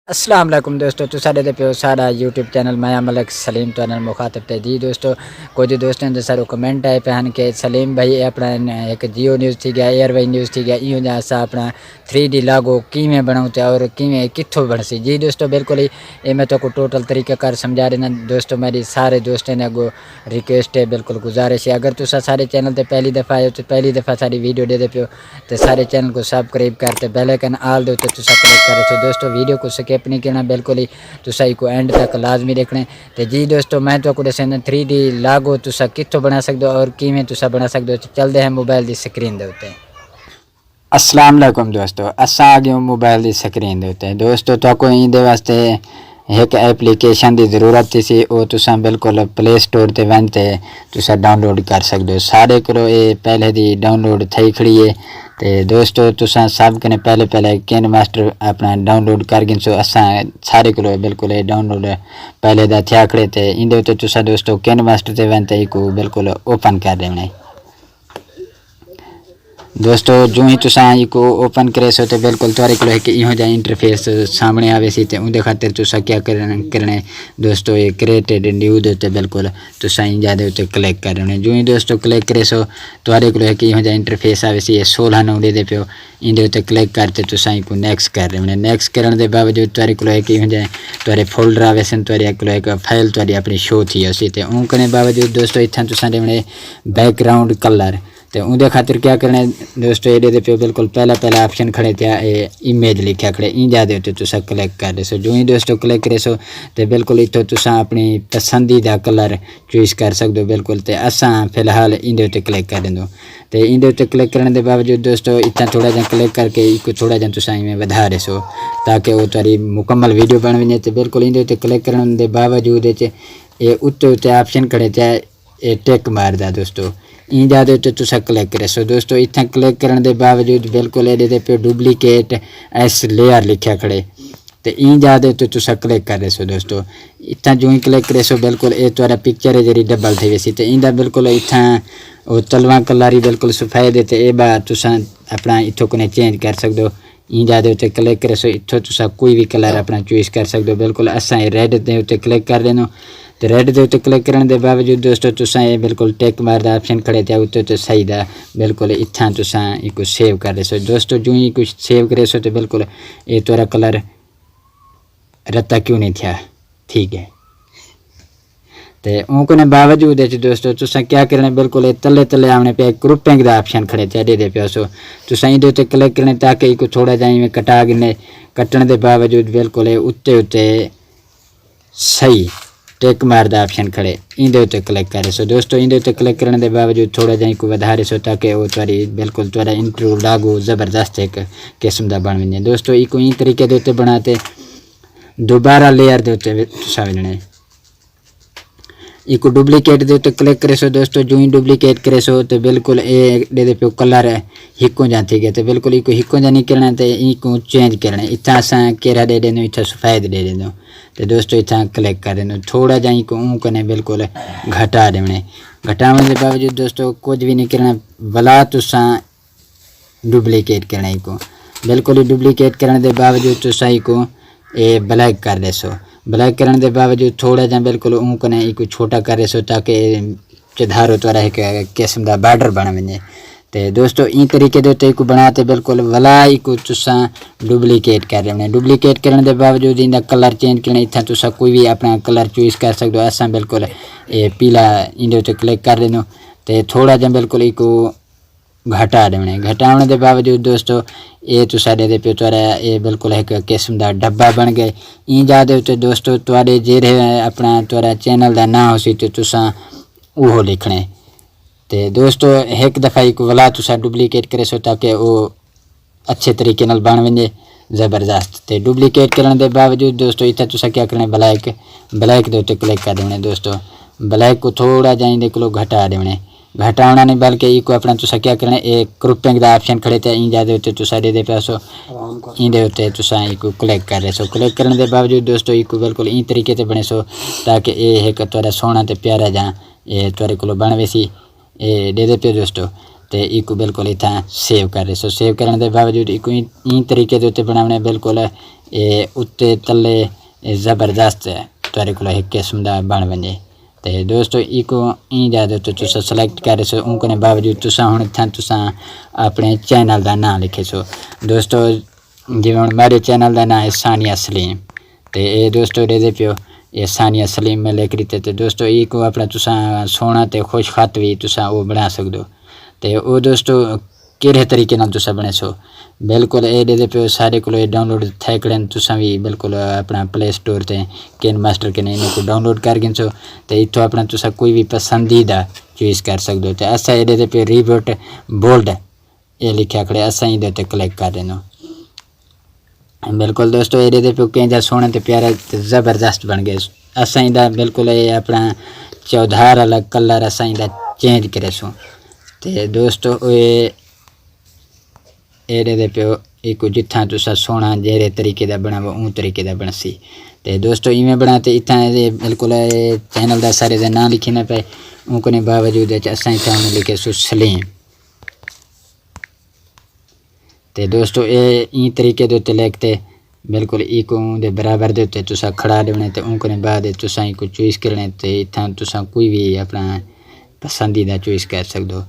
अस्सलाम वालेकुम दोस्तों तो साढ़े पे सारा यूट्यूब चैनल मैं मलिक सलीम तो मुखातब थे जी दोस्तों कुछ दोस्तों ने सर कमेंट आए पहन के सलीम भाई अपना एक जियो न्यूज़ थी गया एयरवाई न्यूज़ थी गया इं असा अपना 3D लागो किमें बनाते और किमें कितों बनसी जी दोस्तों बिल्कुल ही ये मैं तो टोटल तरीक़ाकार समझा रहा दोस्तों मेरी सारे दोस्तों ने अगो रिक्वेस्ट है बिल्कुल गुजारिश है अगर तुसा सारे चैनल पर पहली दफ़ा आए तो पहली दफ़ा सारी वीडियो दे पियो तो सारे चैनल को सब्सक्राइब करते बेल आइकन आल दो तो क्लिक करे दोस्तों वीडियो को स्किप नहीं करना बिल्कुल ही तुसा को एंड तक लाजमी देखना तो जी दोस्तों मैं तो दसन 3D लागो तुसा कितों बना सकते हो और किमें तुसा बना सकते हो चलते हैं मोबाइल की स्क्रीन के उत्ते। अस्सलाम वालेकुम दोस्तों असा आ गए मोबाइल की स्क्रीन के उत्ते दोस्तों तो इंदे वास्ते एक एप्लीकेशन की जरूरत थी वो तुसा बिल्कुल प्ले स्टोर ते वन ते तुसा डाउनलोड कर सकते हो सारे को ये पहले दी डाउनलोड थी खड़ी है तो दोस्तों तुसा सब कने पहले कैन मास्टर अपना डाउनलोड कर गिन सो असा सारे को बिल्कुल डाउनलोड पहले दा थिया खड़े थे इंदे उत्ते तुसा दोस्तों कैन मास्टर ते वन ते को बिल्कुल ओपन कर देना दोस्तों जो ही तुसा को ओपन करे सो तो बिल्कुल तुआरे को एक इहो जा इंटरफेस सामने आवे सी ते उनके खातिर तुसा क्या करना दोस्तों ये क्रिएटेड न्यू दे ते बिल्कुल तुसा इन जादे उत्ते क्लिक करने जो ही दोस्तों क्लिक करे सो तुआरे को एक इहो जा इंटरफेस आवे सी 16 नंबर दे पियो इंदे उत्ते क्लिक करते तुसा को नेक्स्ट कर रहे नेक्स्ट करने के बावजूद तुआरे को एक इहो जा तुआरे फोल्डर आवे सन तुआरे को एक फाइल तुआरी अपनी शो थी उसी ते उन करने बावजूद दोस्तों इतना तुसा देने बैकग्राउंड कलर तो उनके खातिर क्या करना है दोस्तों ये दे पे बिल्कुल पहला ऑप्शन खड़े थे इमेज लिखा खड़े इन जादे होते तुसा क्लिक कर दे सो जो ही दोस्तों क्लिक करे सो तो बिल्कुल इतो तुसा अपनी पसंदीदा कलर चॉइस कर सकते हो बिल्कुल तो असा फिलहाल इंदे उत्ते क्लिक कर देंगे तो इंदे उत्ते क्लिक करने के बावजूद दोस्तों इतना थोड़ा जहा क्लिक करके एक थोड़ा जहा तुसा इवें वधा रहे सो ताकि वो तुहारी मुकम्मल वीडियो बन वने तो बिल्कुल इंदे उत्ते क्लिक करने के बावजूद ये उत्ते उत्ते ऑप्शन खड़े थे ये टिक मारदा दोस्तों इन जादे उत्ते तुसा क्लिक करे सो दोस्तों इतना क्लिक करने के बावजूद बिल्कुल ये पे डुप्लीकेट एस लेयर लिखा खड़े तो इन जादे उत्ते तुसा क्लिक कर रहे सो दोस्तों इतना जो ही क्लिक करे सो बिल्कुल ये तुहारा पिक्चर है जी डबल थी वैसी तो इंदा बिल्कुल इतना वो तलवा कलर ही बिल्कुल सफेद है तो ये बात तुसा अपना इथों को चेंज कर सकते हो इन जादे उत्ते क्लिक करे सो इथों तुसा कोई भी कलर अपना चॉइस कर सकते हो बिल्कुल असा रेड के उत्ते क्लिक कर देना तो रेड के उत्ते क्लिक करने के बावजूद दोस्तों तुसा ये बिल्कुल टेक मार ऑप्शन खड़े थे उत्ते तो सही दा बिल्कुल इतना तुसा एक सेव कर रहे सो दोस्तों जो ही कुछ सेव करे सो तो बिल्कुल ये तुरा कलर रत्ता क्यों नहीं था ठीक है तो उनके बावजूद दोस्तों तुसा क्या करना बिल्कुल तले तले आने पे ग्रुपिंग का ऑप्शन खड़े थे दे पे सो तुसा इंदे उत्ते क्लिक करने ताकि एक थोड़ा जा कटा गिने कटने के बावजूद बिल्कुल उत्ते उत्ते सही टेक मार दा ऑप्शन खड़े इंदे उत्ते क्लिक करे सो दोस्तों इंदे उत्ते क्लिक करने के बावजूद थोड़ा जा को वधारे सो ताकि वो तुहारी बिल्कुल तुहारा इंट्रो लागू ज़बरदस्त एक किस्म का बन वने दोस्तों एक इन तरीके के उत्ते बनाते दोबारा लेयर के उत्ते तुसा वजने एक डुप्लीकेट के उत्ते क्लिक करे सो दोस्तों जो ही डुप्लीकेट करे सो तो बिल्कुल ये दे पे कलर हिको जा थी गया तो बिल्कुल एक हिको जा नहीं करना तो इको चेंज करना इतना असा केरा दे दें इतना सफ़ेद दे दें तो दोस्तों इतना क्लिक कर दें थोड़ा जा को ऊँ कने बिल्कुल घटा देने घटाने के बावजूद दोस्तों कुछ भी नहीं करना भला तुसा डुप्लीकेट करना को बिल्कुल ही डुप्लीकेट करने के बावजूद तुसा को ये ब्लैक कर दे सो ब्लैक करने के बावजूद थोड़ा जा बिल्कुल ऊँ कने एक छोटा कर रहे सो ताकि चधारो तुरा एक किस्म का बार्डर बन वने तो दोस्तों इन तरीके के उत्ते बनाते बिल्कुल वला एक तुसा डुप्लीकेट कर रहे हैं डुप्लीकेट करने के बावजूद इनका कलर चेंज करना इतना तुसा कोई भी अपना कलर चॉइस कर सकते हो असा बिल्कुल ये पीला इंदे उत्ते क्लिक कर देनो तो थोड़ा जा बिल्कुल एक घटा देने घटाने के बावजूद दोस्तों ये तुसा दे पे तुरा ये बिल्कुल एक किस्म का डब्बा बन गए इन जादे उत्ते दोस्तों तुहारे जेरे अपना तुरा चैनल का नाम हो सी तो तुसा वो लिखने तो दोस्तों एक दफ़ा एक वाला तुसा डुप्लीकेट करे सो ताकि वो अच्छे तरीके नाल बन वने ज़बरदस्त तो डुप्लीकेट करने के बावजूद दोस्तों इतना तुसा क्या करना ब्लैक के उत्ते क्लिक कर देने दोस्तों ब्लैक को थोड़ा जा इंदे को घटा देने घटाना नहीं बल्कि इको अपना तुसा क्या करना एक ग्रुपिंग का ऑप्शन खड़े थे इन जादे उत्ते तुसा दे पे सो इंदे उत्ते तुसा इको क्लिक कर रहे सो क्लिक करने के बावजूद दोस्तों इको बिल्कुल इन तरीके से बने सो ताकि ये एक तुरा सोहना तो प्यारा जा ये तुरे को बन वैसी ये दे पे दोस्तों ते इको बिल्कुल इतना सेव कर रहे सो। सेव करने के बावजूद इको इन तरीके के उत्ते बनाने बिल्कुल उत्ते तले ज़बरदस्त तुहारे कोल एक किस्म का बन बने। तो दोस्तों इको इन ज़्यादा तो तुसा सिलेक्ट कर सो। उनके बावजूद तुसा हुण इत्थां तुसा अपने चैनल का नाम लिखे सो। दोस्तों जिवें हुण मेरे चैनल का नाम है सानिया सलीम, तो ये दोस्तों दे पियो ये सानिया सलीम में लिख दिते। तो दोस्तों इको अपना तुसा सोहना ते खुश खत भी तुसा वो बना सकदो। तो वो दोस्तों किहड़े तरीके नाल तुसा बने सो बिल्कुल ये दे पियो सारे को डाउनलोड थे कड़न तुसा भी बिल्कुल अपना प्ले स्टोर ते किन मास्टर के इन्हें को डाउनलोड कर गिन सो। तो इतों अपना तुसा कोई भी पसंदीदा चॉइस कर सकदो। तो असा ये दे पियो रीबूट बोल्ड ये लिखा खड़े असा ही दे क्लिक कर देनो। बिल्कुल दोस्तों ये दे पियो केंजा सोहना ते प्यारा ते ज़बरदस्त बन गए। असा ही बिल्कुल ये अपना चौधार वाला कलर असा ही चेंज करे सो। तो दोस्तों ये दे पियो एक जिथा तुसा सोहना जेरे तरीके का बनावो उन तरीके का बनसी। तो दोस्तों इवें बनाते इतना बिल्कुल चैनल का सारे का नाम लिखी ना पे उनके बावजूद असा इतना लिखे सो सलीम। तो दोस्तों ये इन तरीके के उत्ते लिखते बिल्कुल इको दे बराबर दे उत्ते तुसा खड़ा देने। तो उनके बाद तुसा इको चॉइस करने। तो इतना तुसा कोई भी अपना पसंदीदा चॉइस कर सकदो।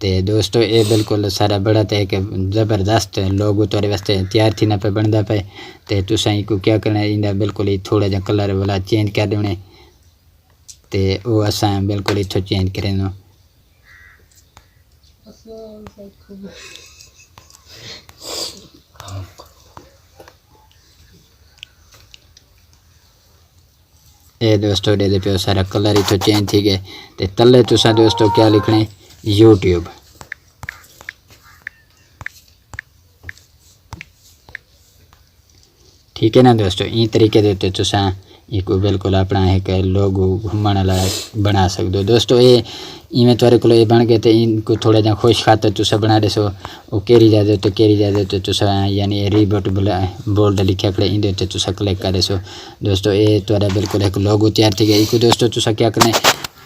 तो दोस्तों ये बिल्कुल सारा बड़ा तो एक ज़बरदस्त लोगो तुहारे वास्ते तैयार थी ना पे बनता पे। तो तुसा इको क्या करना इंदा बिल्कुल ही थोड़ा जा कलर वाला चेंज कर देने। तो वो असा बिल्कुल इथों चेंज करें। ये दोस्तों दे पियो सारा कलर इथों चेंज थी गए। तो तले तुसा दोस्तों क्या लिखने यूट्यूब। ठीक है ना दोस्तों इन तरीके के उत्ते तुसा इको बिल्कुल अपना एक लोगो घूमने वाला बना सकदो। दोस्तों ये इवें तुहारे कोल बन गए। तो इनको थोड़ा जा खुश खातर तुसा बना दे सो। वो केरी जादे तो केरी जादे तो तुसा यानी रीबूट बोल्ड लिखा खड़े इन उत्ते तुसा क्लिक कर सो। दोस्तों ये तुहारा बिल्कुल एक लोगो तैयार थी गया। इको दोस्तों तुसा क्या करना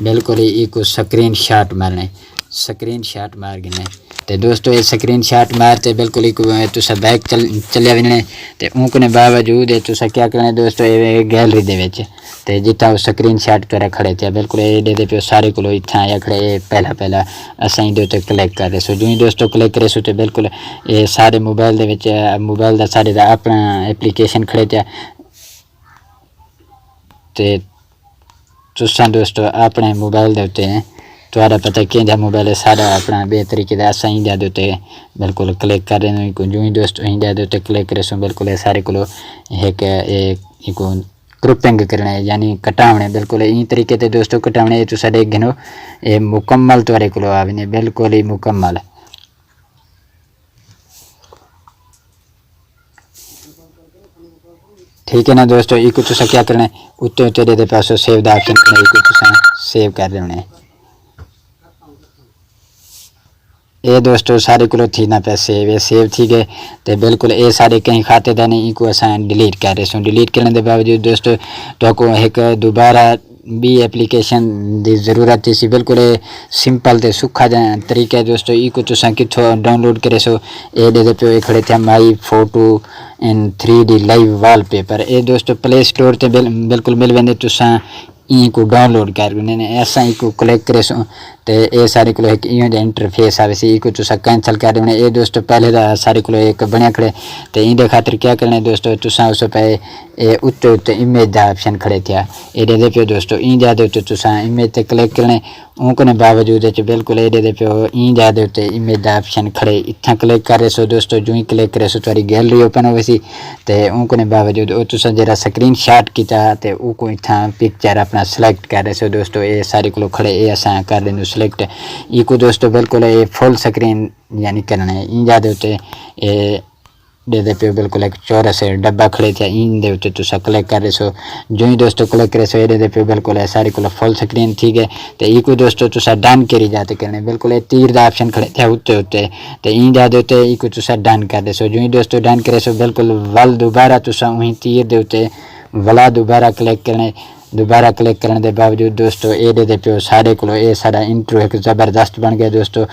बिल्कुल ही इको स्क्रीन शॉट मारने। स्क्रीन शॉट मार गिने। तो दोस्तों ये स्क्रीन शॉट मारते बिल्कुल एक तुसा बैक चलिया विनने। तो उनके बावजूद तुसा क्या करना दोस्तों ये गैलरी दे विच ते जितना स्क्रीन शॉट तुरा खड़े थे बिल्कुल ये दे पियो सारे को इतना आया खड़े पहला असा ही दे क्लिक कर सो। जो ही दोस्तों क्लिक करे सो तो बिल्कुल ये सारे मोबाइल दे विच मोबाइल का सारे का अपना एप्लीकेशन खड़े थे। तो तुसा दोस्तों अपने मोबाइल के उत्ते तुहारा पता कि मोबाइल है सारा अपना बेतरीके का असा ही ज्यादा उत्ते बिल्कुल क्लिक कर रहे हैं। जो ही दोस्तों ही ज्यादा उत्ते क्लिक करे सो बिल्कुल सारे को एक ग्रुपिंग करने यानी कटावने बिल्कुल इन तरीके से दोस्तों कटावने तुसा देख गिनो ये मुकम्मल तुहारे को आने बिल्कुल ही मुकम्मल। ठीक है ना दोस्तों इको तुसा क्या करना उत्ते उत्ते दे पासो सेव दा ऑप्शन करना इको तुसा सेव कर देने। ये दोस्तों सारे को थी ना पे सेव थी गए। तो बिल्कुल ये सारे कहीं खाते दा नहीं इको असा डिलीट कर रहे सो। डिलीट करने के बावजूद दोस्तों तो एक दोबारा भी एप्लीकेशन की जरूरत थी सी। बिल्कुल सिंपल तो सुखा तरीका दोस्तों इको तुसा कितों डाउनलोड करे सो। ये दे पे खड़े थे my photo and 3D live wallpaper. ये दोस्तों प्ले स्टोर ते बिल्कुल मिल वेंदे तुसा इको डाउनलोड कर ऐसा इको क्लिक करे सो। तो ये सारे को एक इवें इंटरफेस आवे सी इको तुसा कैंसल कर देना। ये दोस्तों पहले दा सारे को एक बनया खड़े। तो इन खातर क्या करना दोस्तों तुसा उस पे उत्ते उत्ते इमेज का ऑप्शन खड़े थे ये दे पियो दोस्तों इन ज्यादा उत्ते तुसा इमेज ते क्लिक करने। उनके बावजूद बिल्कुल ये दे पियो इन ज्यादा उत्ते इमेज का ऑप्शन खड़े इतना क्लिक कर सो। दोस्तों जो ही क्लिक करे सो तुम्हारी गैलरी ओपन हो सी। तो उनके बावजूद वो तुसा जरा स्क्रीन शॉट किया तो वो इतना पिक्चर अपना सिलेक्ट कर रहे सो। दोस्तों ये सारे को खड़े ये असा कर दें सिलेक्ट इको दोस्तों बिल्कुल ये फुल स्क्रीन यानी करना है। इन ज्यादा उत्ते ये दे पे बिल्कुल एक चौरस डब्बा खड़े थे इन दे उत्ते तुसा क्लिक कर रहे सो। जो ही दोस्तों क्लिक करे सो ये दे पे बिल्कुल है सारे को फुल स्क्रीन थी गए। तो इको दोस्तों तुसा डन करी जाते करने बिल्कुल तीर का ऑप्शन खड़े थे उत्ते उत्ते। तो इन ज्यादा उत्ते इको तुसा डन कर दे सो। जो ही दोस्तों डन करे सो बिल्कुल वल दोबारा तुसा वहीं तीर दे उत्ते वाला दोबारा क्लिक करने। दोबारा क्लिक करने के बावजूद दोस्तों ये दे पियो साढ़े को ये सारा इंट्रो एक ज़बरदस्त बन गया दोस्तों।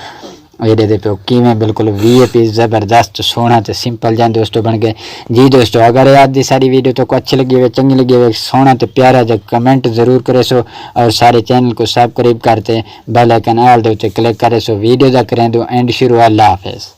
ये दे पियो किवें बिल्कुल VIP ज़बरदस्त सोहना ते सिंपल जान दोस्तों बन गए जी। दोस्तों अगर आज की सारी वीडियो तो को अच्छी लगी हुई चंगी लगी हुई सोहना तो प्यारा जो कमेंट ज़रूर करे सो और सारे चैनल को सब्सक्राइब करते बेल आइकन ऑल दे क्लिक करे सो वीडियो का करें दो एंड शुरू। अल्लाह हाफिज़।